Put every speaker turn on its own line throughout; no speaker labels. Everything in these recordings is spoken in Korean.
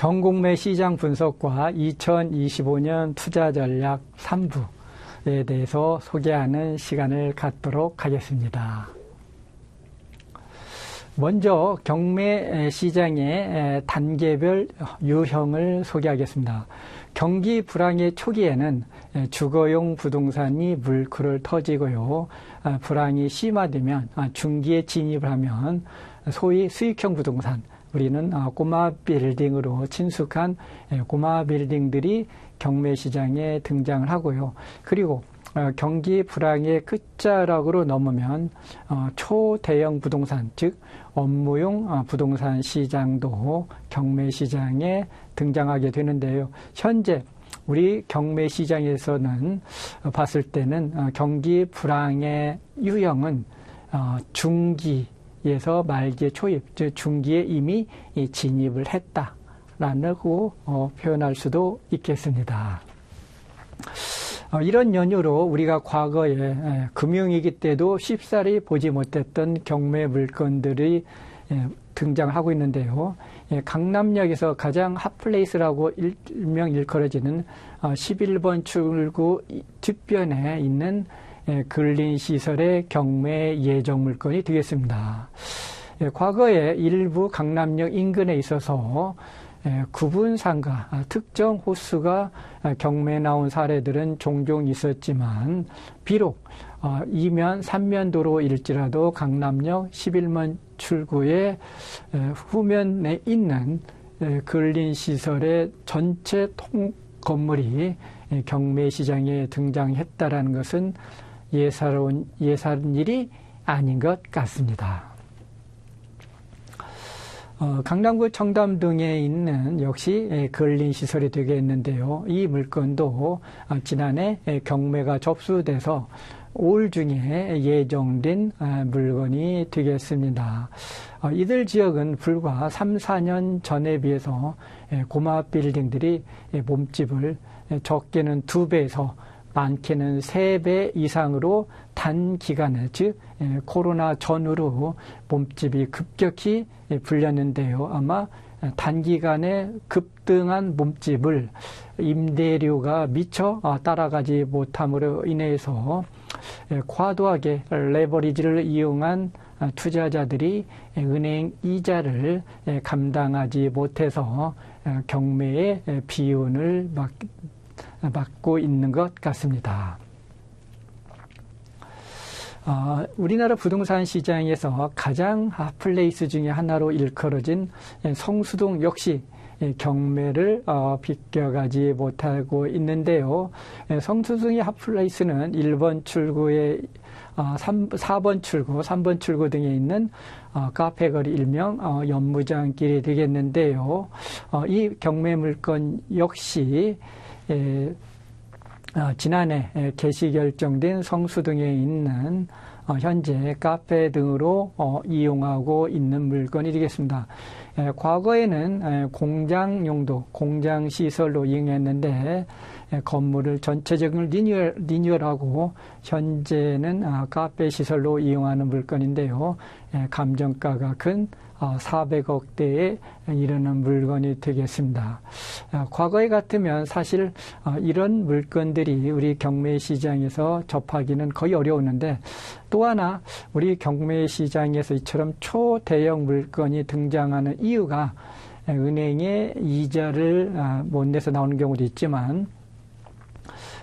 경공매 시장 분석과 2025년 투자 전략 3부에 대해서 소개하는 시간을 갖도록 하겠습니다. 먼저 경매 시장의 단계별 유형을 소개하겠습니다. 경기 불황의 초기에는 주거용 부동산이 물꼬를 터지고요. 불황이 심화되면 중기에 진입을 하면 소위 수익형 부동산, 우리는 꼬마 빌딩으로 친숙한 꼬마 빌딩들이 경매 시장에 등장을 하고요. 그리고 경기 불황의 끝자락으로 넘으면 초대형 부동산, 즉 업무용 부동산 시장도 경매 시장에 등장하게 되는데요. 현재 우리 경매 시장에서는 봤을 때는 경기 불황의 유형은 중기에서 말기에 초입, 즉 중기에 이미 진입을 했다라고 표현할 수도 있겠습니다. 이런 연유로 우리가 과거에 금융위기 때도 쉽사리 보지 못했던 경매 물건들이 등장하고 있는데요. 강남역에서 가장 핫플레이스라고 일명 일컬어지는 11번 출구 뒷변에 있는 근린시설의 경매 예정 물건이 되겠습니다. 과거에 일부 강남역 인근에 있어서 구분상가, 특정 호수가 경매에 나온 사례들은 종종 있었지만 비록 2면, 3면도로일지라도 강남역 11번 출구의 후면에 있는 근린시설의 전체 건물이 경매 시장에 등장했다라는 것은 예사로운 일이 아닌 것 같습니다. 강남구 청담 등에 있는 역시 근린시설이 되겠는데요. 이 물건도 지난해 경매가 접수돼서 올 중에 예정된 물건이 되겠습니다. 이들 지역은 불과 3, 4년 전에 비해서 고마 빌딩들이 몸집을 적게는 2배에서 많게는 3배 이상으로 단기간에, 즉 코로나 전후로 몸집이 급격히 불렸는데요. 아마 단기간에 급등한 몸집을 임대료가 미처 따라가지 못함으로 인해서 과도하게 레버리지를 이용한 투자자들이 은행 이자를 감당하지 못해서 경매의 비용을 받고 있는 것 같습니다. 우리나라 부동산 시장에서 가장 핫플레이스 중에 하나로 일컬어진 성수동 역시 경매를 비껴가지 못하고 있는데요. 성수동의 핫플레이스는 1번 출구에 4번 출구, 3번 출구 등에 있는 카페거리 일명 연무장길이 되겠는데요. 이 경매 물건 역시 지난해 개시 결정된 성수동에 있는 현재 카페 등으로 이용하고 있는 물건이 되겠습니다. 과거에는 공장 용도, 공장 시설로 이용했는데 건물을 전체적으로 리뉴얼하고 현재는 카페 시설로 이용하는 물건인데요. 감정가가 큰 400억대에 이르는 물건이 되겠습니다. 과거에 같으면 사실 이런 물건들이 우리 경매 시장에서 접하기는 거의 어려웠는데, 또 하나 우리 경매 시장에서 이처럼 초대형 물건이 등장하는 이유가 은행의 이자를 못 내서 나오는 경우도 있지만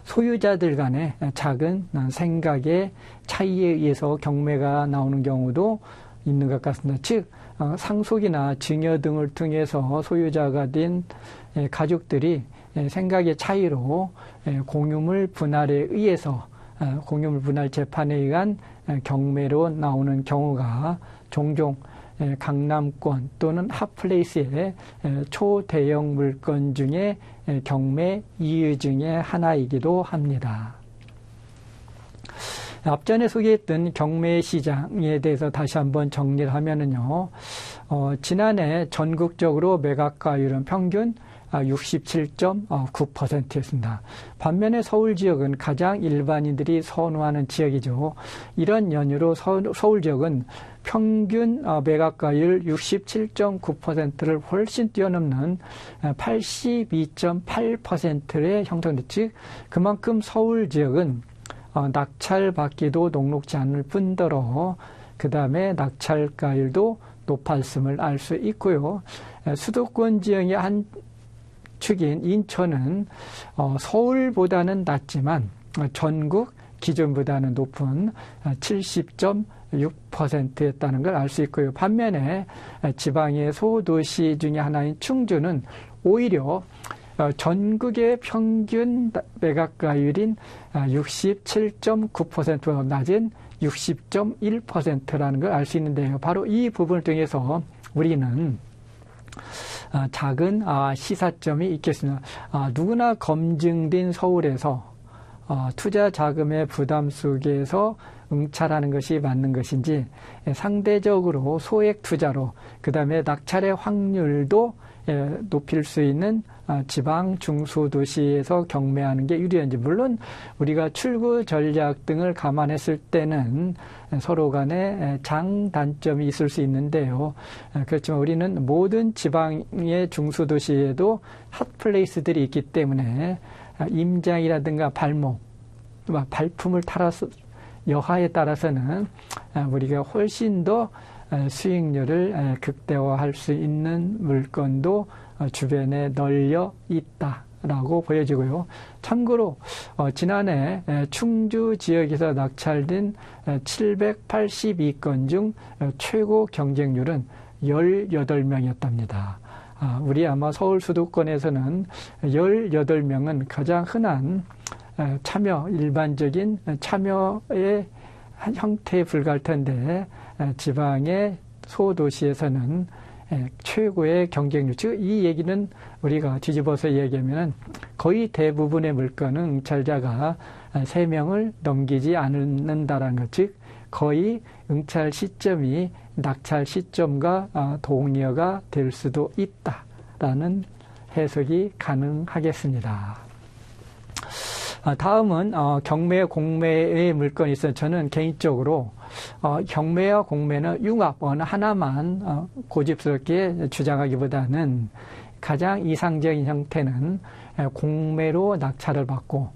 소유자들 간의 작은 생각의 차이에 의해서 경매가 나오는 경우도 있는 것 같습니다. 즉 상속이나 증여 등을 통해서 소유자가 된 가족들이 생각의 차이로 공유물 분할에 의해서 공유물 분할 재판에 의한 경매로 나오는 경우가 종종 강남권 또는 핫플레이스의 초대형 물건 중에 경매 이유 중에 하나이기도 합니다. 앞전에 소개했던 경매 시장에 대해서 다시 한번 정리를 하면은요, 지난해 전국적으로 매각가율은 평균 67.9%였습니다. 반면에 서울 지역은 가장 일반인들이 선호하는 지역이죠. 이런 연유로 서울 지역은 평균 매각가율 67.9%를 훨씬 뛰어넘는 82.8%의 형성돼, 즉 그만큼 서울 지역은 낙찰받기도 녹록지 않을 뿐더러 그 다음에 낙찰가율도 높았음을 알 수 있고요. 수도권 지역의 한 축인 인천은 서울보다는 낮지만 전국 기준보다는 높은 70.6%였다는 걸 알 수 있고요. 반면에 지방의 소도시 중에 하나인 충주는 오히려 전국의 평균 매각가율인 67.9%보다 낮은 60.1%라는 걸 알 수 있는데요. 바로 이 부분을 통해서 우리는 작은 시사점이 있겠습니다. 누구나 검증된 서울에서 투자 자금의 부담 속에서 응찰하는 것이 맞는 것인지, 상대적으로 소액 투자로 그 다음에 낙찰의 확률도 높일 수 있는 지방 중소도시에서 경매하는 게 유리한지, 물론 우리가 출구 전략 등을 감안했을 때는 서로 간에 장단점이 있을 수 있는데요. 그렇지만 우리는 모든 지방의 중소도시에도 핫플레이스들이 있기 때문에 임장이라든가 발목, 발품을 따라서 여하에 따라서는 우리가 훨씬 더 수익률을 극대화할 수 있는 물건도 주변에 널려 있다라고 보여지고요. 참고로 지난해 충주 지역에서 낙찰된 782건 중 최고 경쟁률은 18명이었답니다. 우리 아마 서울 수도권에서는 18명은 가장 흔한 참여, 일반적인 참여의 형태에 불과할 텐데, 지방의 소도시에서는 최고의 경쟁률, 즉 이 얘기는 우리가 뒤집어서 얘기하면 거의 대부분의 물건은 응찰자가 3명을 넘기지 않는다라는 것, 즉 거의 응찰 시점이 낙찰 시점과 동의어가 될 수도 있다라는 해석이 가능하겠습니다. 다음은 경매, 공매의 물건이 있어요. 저는 개인적으로 경매와 공매는 융합 어느 하나만 고집스럽게 주장하기보다는 가장 이상적인 형태는 공매로 낙찰을 받고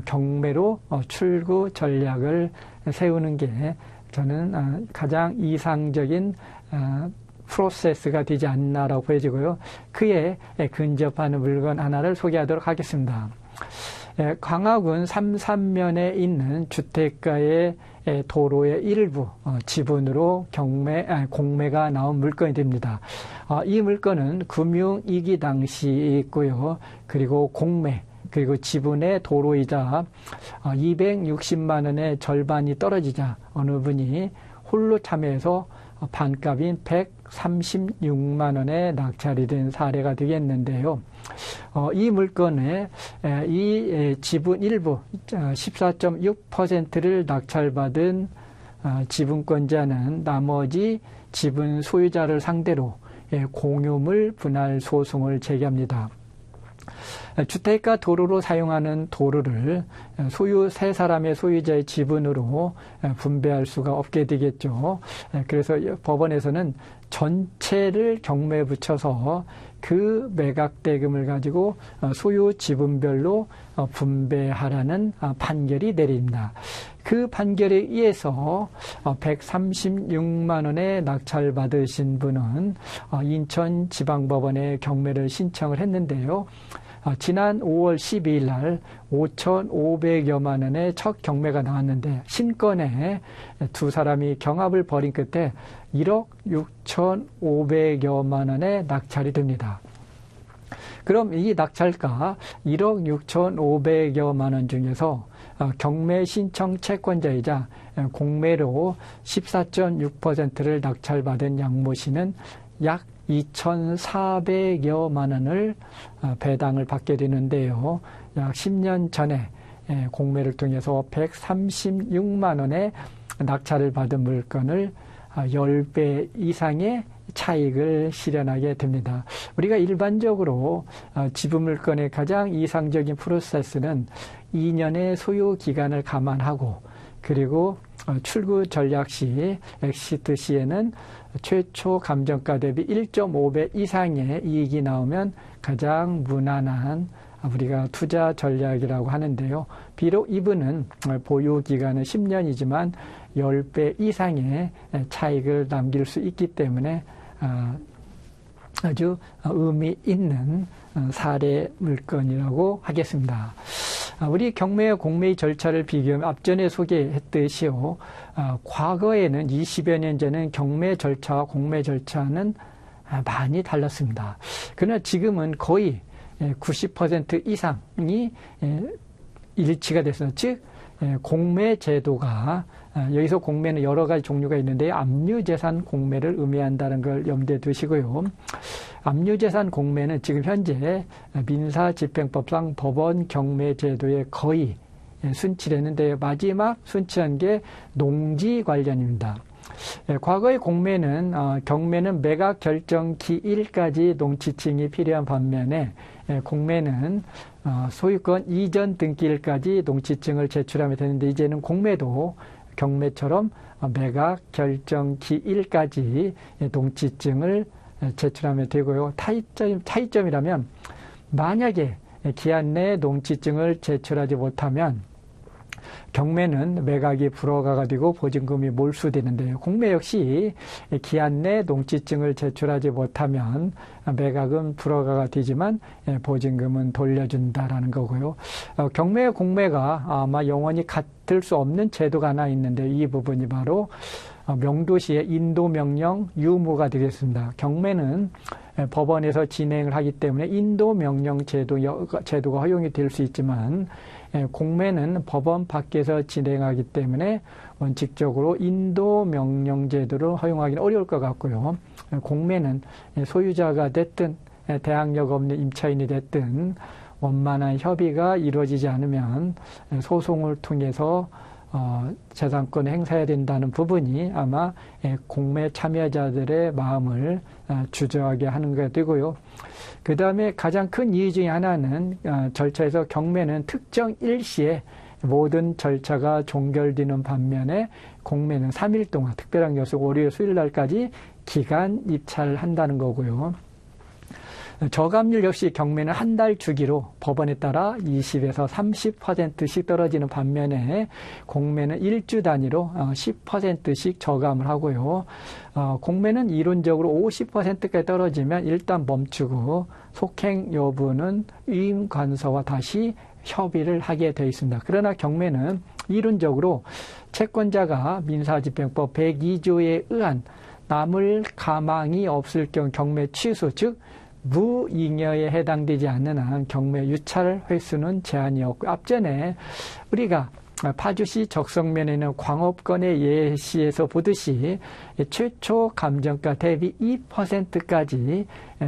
경매로 출구 전략을 세우는 게 저는 가장 이상적인 프로세스가 되지 않나라고 보여지고요. 그에 근접하는 물건 하나를 소개하도록 하겠습니다. 광화군 삼산면에 있는 주택가의 도로의 일부 지분으로 공매가 나온 물건이 됩니다. 이 물건은 금융위기 당시에 있고요. 그리고 공매, 그리고 지분의 도로이자 260만 원의 절반이 떨어지자 어느 분이 홀로 참여해서 반값인 136만 원에 낙찰이 된 사례가 되겠는데요. 이 물건에 이 지분 일부 14.6%를 낙찰받은 지분권자는 나머지 지분 소유자를 상대로 공유물 분할 소송을 제기합니다. 주택가 도로로 사용하는 도로를 소유 세 사람의 소유자의 지분으로 분배할 수가 없게 되겠죠. 그래서 법원에서는 전체를 경매에 붙여서 그 매각대금을 가지고 소유 지분별로 분배하라는 판결이 내립니다. 그 판결에 의해서 136만 원에 낙찰받으신 분은 인천지방법원에 경매를 신청을 했는데요. 지난 5월 12일 날 5,500여만 원의 첫 경매가 나왔는데 신건에 두 사람이 경합을 벌인 끝에 1억 6,500여만 원에 낙찰이 됩니다. 그럼 이 낙찰가 1억 6,500여만 원 중에서 경매 신청 채권자이자 공매로 14.6%를 낙찰받은 양모 씨는 약 2,400여만 원을 배당을 받게 되는데요. 약 10년 전에 공매를 통해서 136만 원의 낙찰을 받은 물건을 10배 이상의 차익을 실현하게 됩니다. 우리가 일반적으로 지분 물건의 가장 이상적인 프로세스는 2년의 소요 기간을 감안하고 그리고 출구 전략 시 엑시트 시에는 최초 감정가 대비 1.5배 이상의 이익이 나오면 가장 무난한 우리가 투자 전략이라고 하는데요. 비록 이분은 보유 기간은 10년이지만 10배 이상의 차익을 남길 수 있기 때문에 아주 의미 있는 사례 물건이라고 하겠습니다. 우리 경매와 공매의 절차를 비교하면 앞전에 소개했듯이요. 과거에는 20여 년 전에는 경매 절차와 공매 절차는 많이 달랐습니다. 그러나 지금은 거의 90% 이상이 일치가 됐습니다. 즉 공매 제도가 여기서 공매는 여러 가지 종류가 있는데 압류재산 공매를 의미한다는 걸 염두에 두시고요. 압류재산 공매는 지금 현재 민사집행법상 법원 경매 제도에 거의 순치했는데 마지막 순치한 게 농지 관련입니다. 과거의 공매는 경매는 매각 결정 기일까지 농지증이 필요한 반면에 공매는 소유권 이전 등기일까지 농지증을 제출하면 되는데 이제는 공매도 경매처럼 매각 결정 기일까지 농지증을 제출하면 되고요. 차이점이라면 만약에 기한 내에 농지증을 제출하지 못하면 경매는 매각이 불허가가 되고 보증금이 몰수되는데요. 공매 역시 기한 내 농지증을 제출하지 못하면 매각은 불허가가 되지만 보증금은 돌려준다라는 거고요. 경매와 공매가 아마 영원히 같을 수 없는 제도가 하나 있는데 이 부분이 바로 명도시의 인도명령 유무가 되겠습니다. 경매는 법원에서 진행을 하기 때문에 인도명령 제도가 허용이 될 수 있지만 공매는 법원 밖에서 진행하기 때문에 원칙적으로 인도명령 제도를 허용하기는 어려울 것 같고요. 공매는 소유자가 됐든 대항력 없는 임차인이 됐든 원만한 협의가 이루어지지 않으면 소송을 통해서 재산권을 행사해야 된다는 부분이 아마 공매 참여자들의 마음을 주저하게 하는 게 되고요. 그 다음에 가장 큰 이유 중에 하나는 절차에서 경매는 특정 일시에 모든 절차가 종결되는 반면에 공매는 3일 동안 특별한 요소 월요일 수요일 날까지 기간 입찰을 한다는 거고요. 저감률 역시 경매는 한 달 주기로 법원에 따라 20에서 30%씩 떨어지는 반면에 공매는 일주 단위로 10%씩 저감을 하고요. 공매는 이론적으로 50%까지 떨어지면 일단 멈추고 속행 여부는 위임 관서와 다시 협의를 하게 되어 있습니다. 그러나 경매는 이론적으로 채권자가 민사집행법 102조에 의한 남을 가망이 없을 경우 경매 취소 즉 무잉여에 해당되지 않는 한 경매 유찰 횟수는 제한이 없고 앞전에 우리가 파주시 적성면에 있는 광업건의 예시에서 보듯이 최초 감정가 대비 2%까지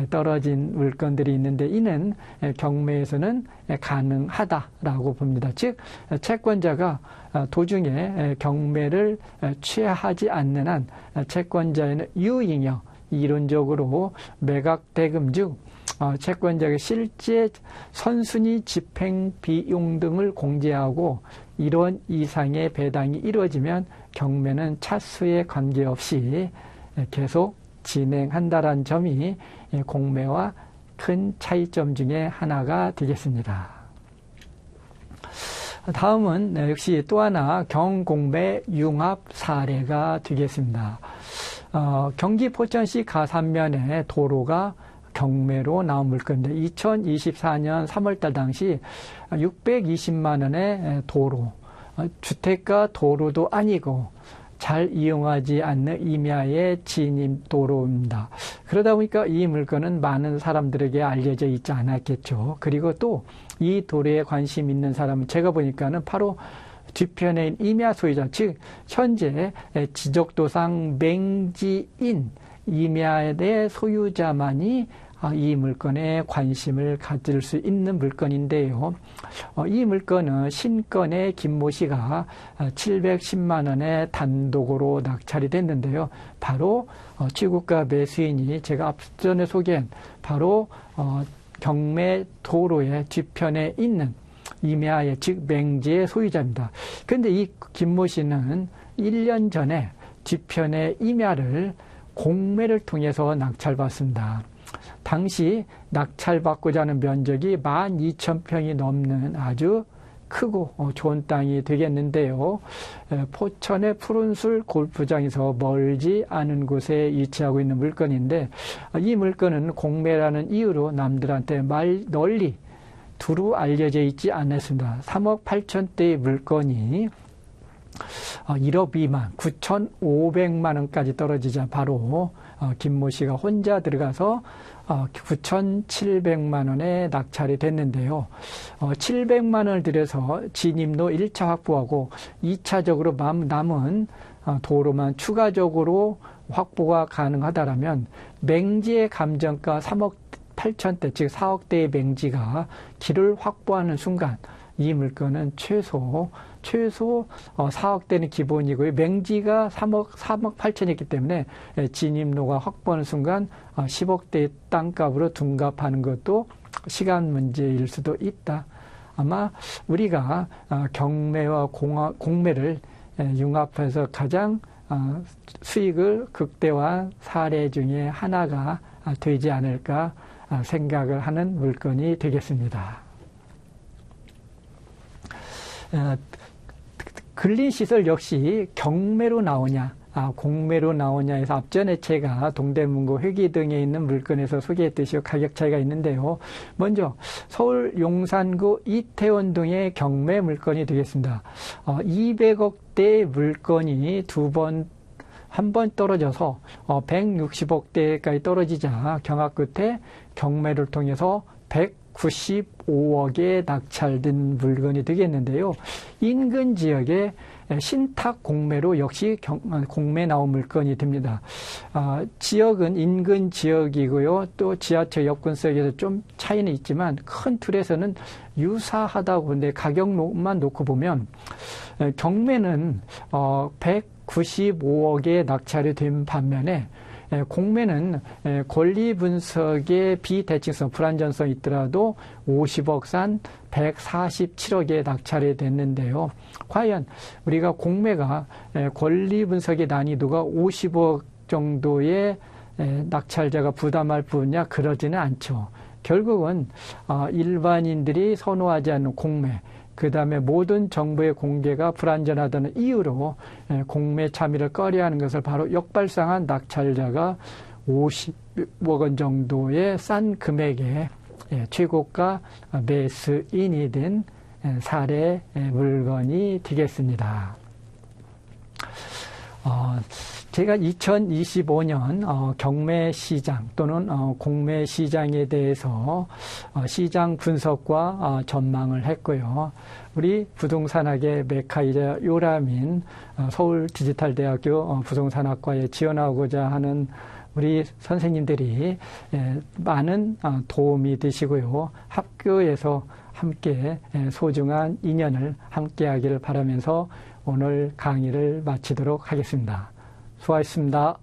떨어진 물건들이 있는데 이는 경매에서는 가능하다라고 봅니다. 즉 채권자가 도중에 경매를 취하지 않는 한 채권자에는 유잉여 이론적으로 매각 대금 중 채권자의 실제 선순위 집행 비용 등을 공제하고 1원 이상의 배당이 이루어지면 경매는 차수에 관계없이 계속 진행한다는 점이 공매와 큰 차이점 중에 하나가 되겠습니다. 다음은 역시 또 하나 경공매 융합 사례가 되겠습니다. 경기 포천시 가산면에 도로가 경매로 나온 물건인데 2024년 3월달 당시 620만 원의 도로, 주택가 도로도 아니고 잘 이용하지 않는 임야의 진입 도로입니다. 그러다 보니까 이 물건은 많은 사람들에게 알려져 있지 않았겠죠. 그리고 또 이 도로에 관심 있는 사람은 제가 보니까는 바로 뒤편에 있는 임야 소유자, 즉 현재 지적도상 맹지인 임야의 소유자만이 이 물건에 관심을 가질 수 있는 물건인데요. 이 물건은 신건의 김모 씨가 710만 원에 단독으로 낙찰이 됐는데요. 바로 취구가 매수인이 제가 앞전에 소개한 바로 경매 도로의 뒤편에 있는 임야의 즉 맹지의 소유자입니다. 그런데 이 김모 씨는 1년 전에 뒤편의 임야를 공매를 통해서 낙찰받습니다. 당시 낙찰받고자 하는 면적이 12,000평이 넘는 아주 크고 좋은 땅이 되겠는데요. 포천의 푸른술 골프장에서 멀지 않은 곳에 위치하고 있는 물건인데, 이 물건은 공매라는 이유로 남들한테 널리 두루 알려져 있지 않았습니다. 3억 8천대의 물건이 1억 미만 9,500만 원까지 떨어지자 바로 김모 씨가 혼자 들어가서 9,700만 원에 낙찰이 됐는데요. 700만 원을 들여서 진입로 1차 확보하고 2차적으로 남은 도로만 추가적으로 확보가 가능하다라면 맹지의 감정가 3억 8천대, 즉 4억대의 맹지가 길을 확보하는 순간 이 물건은 최소 4억대는 기본이고요. 맹지가 3억 8천이었기 때문에 진입로가 확보하는 순간 10억대의 땅값으로 둔갑하는 것도 시간 문제일 수도 있다. 아마 우리가 경매와 공매를 융합해서 가장 수익을 극대화한 사례 중에 하나가 되지 않을까 생각을 하는 물건이 되겠습니다. 근린시설 역시 경매로 나오냐, 공매로 나오냐 해서 앞전에 제가 동대문구 회기 등에 있는 물건에서 소개했듯이 가격 차이가 있는데요. 먼저 서울 용산구 이태원 등의 경매 물건이 되겠습니다. 200억대 물건이 한 번 떨어져서 160억대까지 떨어지자 경합 끝에 경매를 통해서 195억에 낙찰된 물건이 되겠는데요. 인근 지역에 신탁 공매로 역시 공매 나온 물건이 됩니다. 지역은 인근 지역이고요. 또 지하철 여건석에서 좀 차이는 있지만 큰 틀에서는 유사하다고. 근데 가격만 놓고 보면 경매는 195억에 낙찰이 된 반면에 공매는 권리 분석의 비대칭성, 불안전성이 있더라도 50억 산 147억에 낙찰이 됐는데요. 과연 우리가 공매가 권리 분석의 난이도가 50억 정도의 낙찰자가 부담할 뿐이냐? 그러지는 않죠. 결국은 일반인들이 선호하지 않는 공매, 그 다음에 모든 정보의 공개가 불안전하다는 이유로 공매 참여를 꺼려하는 것을 바로 역발상한 낙찰자가 50억 원 정도의 싼 금액에 최고가 매수인이 된 사례 물건이 되겠습니다. 제가 2025년 경매시장 또는 공매시장에 대해서 시장 분석과 전망을 했고요. 우리 부동산학의 메카이자 요람인 서울디지털대학교 부동산학과에 지원하고자 하는 우리 선생님들이 많은 도움이 되시고요. 학교에서 함께 소중한 인연을 함께하기를 바라면서 오늘 강의를 마치도록 하겠습니다. 수고하셨습니다.